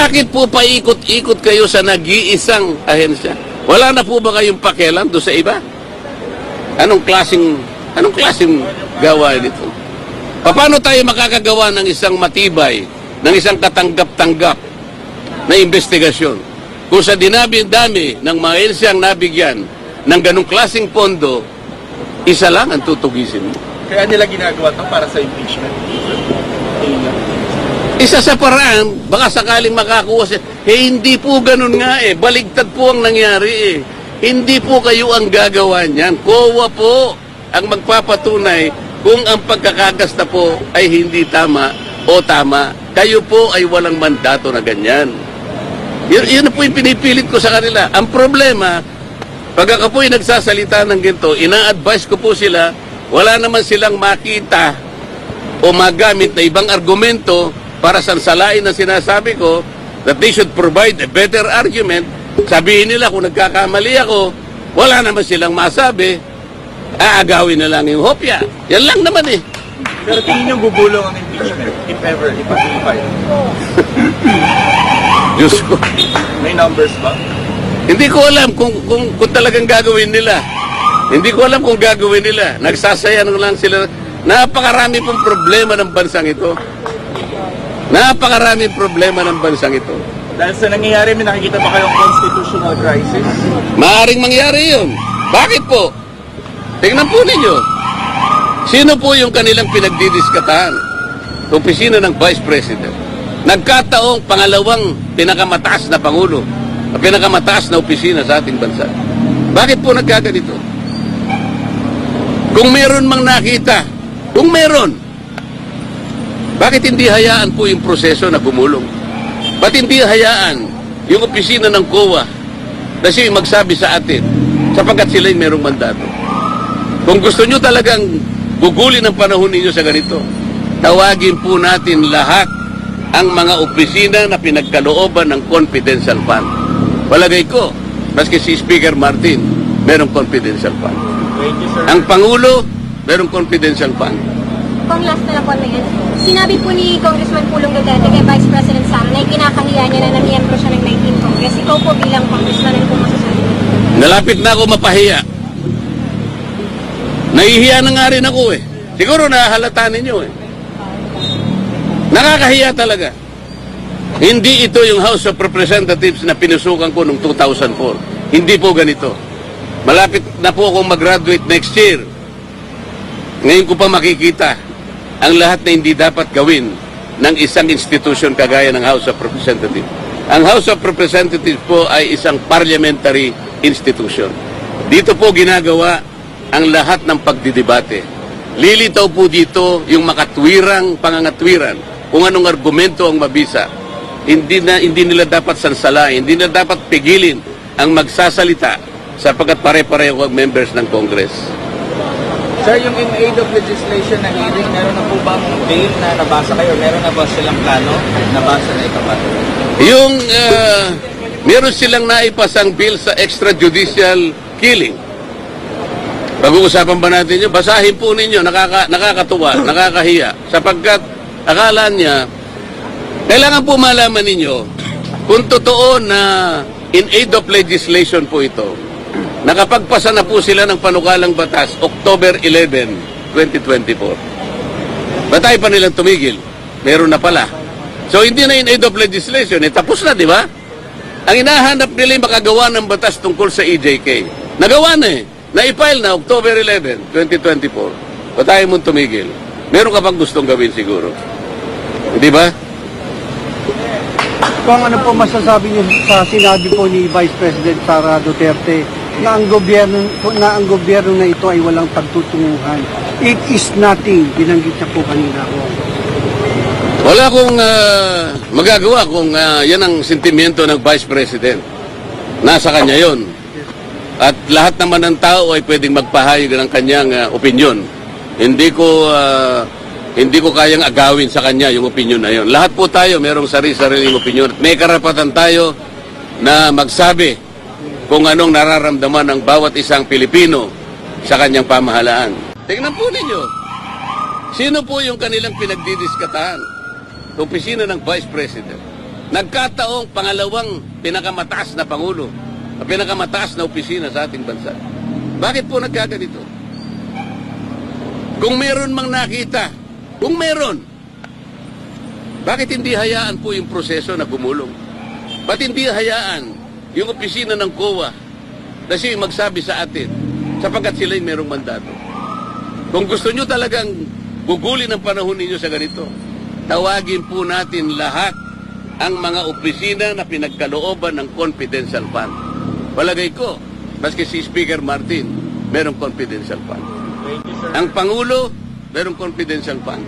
Bakit po paikot-ikot kayo sa nag-iisang ahensya? Wala na po ba kayong pakialam doon sa iba? Anong klaseng gawa nito? Paano tayo makakagawa ng isang matibay, ng isang katanggap-tanggap na investigasyon? Kung sa dinabi-dami ng mga ahensyang nabigyan ng ganong klaseng pondo, isa lang ang tutugisin mo. Kaya nila ginagawa ito para sa impeachment. Isa sa paraan, baka sakaling makakuha siya, hindi po ganun nga baligtad po ang nangyari Hindi po kayo ang gagawa niyan. COA po ang magpapatunay kung ang pagkakagasta po ay hindi tama o tama. Kayo po ay walang mandato na ganyan. Yun po yung pinipilit ko sa kanila. Ang problema, pag ako po ay nagsasalita ng ginto, ina-advise ko po sila, wala naman silang makita o magamit na ibang argumento para sansalain na sinasabi ko that they should provide a better argument. Sabihin nila kung nagkakamali ako, wala naman silang masabi, aagawin na lang yung hopya. Yan lang naman Pero tingin nyo gugulong ang impeachment, if ever, ipag-i-file? Diyos ko. May numbers ba? Hindi ko alam kung talagang gagawin nila. Hindi ko alam kung gagawin nila. Nagsasayang lang sila. Napakarami pong problema ng bansang ito. Napakarami problema ng bansang ito. Dahil sa nangyayari, may nakikita ba kayong constitutional crisis? Maaring mangyari yun. Bakit po? Tingnan po ninyo. Sino po yung kanilang pinagdidiskatahan? Opisina ng Vice President. Nagkataong pangalawang pinakamataas na Pangulo, pinakamataas na opisina sa ating bansa. Bakit po nagkaganito? Kung meron mang nakita, kung meron, bakit hindi hayaan po yung proseso na gumulong? Ba't hindi hayaan yung opisina ng COA na siya yung magsabi sa atin sapagkat sila yung merong mandato? Kung gusto nyo talagang gugulin ang panahon ninyo sa ganito, tawagin po natin lahat ang mga opisina na pinagkalooban ng confidential fund. Palagay ko, maski si Speaker Martin, merong confidential fund. Thank you, sir. Ang Pangulo, merong confidential fund. Kung last na lang po na yan, sinabi po ni Congressman Pulong Duterte kay Vice President Sara na ikinakahiya niya na namiyembro siya ng 19 Congress. Ikaw po bilang Congressman, ano po masasabi? Nalapit na ako mapahiya. Nahihiya na nga rin ako Siguro nahalata ninyo Nakakahiya talaga. Hindi ito yung House of Representatives na pinusukan ko noong 2004. Hindi po ganito. Malapit na po akong mag-graduate next year. Ngayon ko pa makikita ang lahat na hindi dapat gawin ng isang institution kagaya ng House of Representatives. Ang House of Representatives po ay isang parliamentary institution. Dito po ginagawa ang lahat ng pagdidebate. Lilitaw po dito yung makatwirang pangangatwiran, kung anong argumento ang mabisa. Hindi nila dapat sansalain, hindi nila dapat pigilin ang magsasalita sapagkat pare-pareho ang members ng Congress. Sir, yung in aid of legislation na hearing, meron na po bang bill na nabasa kayo? Meron na ba silang plano? Nabasa na ito ba? Yung meron silang naipasang bill sa extrajudicial killing. Pag-uusapan ba natin yun? Basahin po ninyo, nakakatuwa, nakakahiya. Sapagkat akala niya, kailangan po malaman ninyo kung totoo na in aid of legislation po ito. Nakapagpasa na po sila ng panukalang batas October 11, 2024. Ba't tayo pa nilang tumigil? Meron na pala. So hindi na in aid of legislation, tapos na, di ba? Ang hinahanap nila yung makagawa ng batas tungkol sa EJK. Nagawa na Na-file na October 11, 2024. Ba't tayo mong tumigil? Meron ka pang gustong gawin siguro. Di ba? Kung ano po masasabi niyo sa sinabi po ni Vice President Sara Duterte na ang gobyerno na ito ay walang pagtutunguhan. It is nothing. Binanggit niya po kanina ko. Wala akong magagawa kung yan ang sentimiento ng Vice President. Nasa kanya yon. At lahat naman ng tao ay pwedeng magpahayag ng kanyang opinion. Hindi ko kayang agawin sa kanya yung opinion na yon. Lahat po tayo merong sarili-sariling opinion. May karapatan tayo na magsabi kung anong nararamdaman ng bawat isang Pilipino sa kanyang pamahalaan. Tingnan po ninyo, sino po yung kanilang pinagdidiskatahan? Opisina ng Vice President. Nagkataong pangalawang pinakamataas na Pangulo, pinakamataas na opisina sa ating bansa. Bakit po nagkaganito? Kung meron mang nakita, kung meron, bakit hindi hayaan po yung proseso na gumulong? Ba't hindi hayaan yung opisina ng COA na siya magsabi sa atin sapagkat sila'y merong mandato? Kung gusto nyo talagang gugulin ang panahon ninyo sa ganito, tawagin po natin lahat ang mga opisina na pinagkalooban ng confidential fund. Palagay ko, maski si Speaker Martin, merong confidential fund. Thank you, sir. Ang Pangulo, merong confidential fund.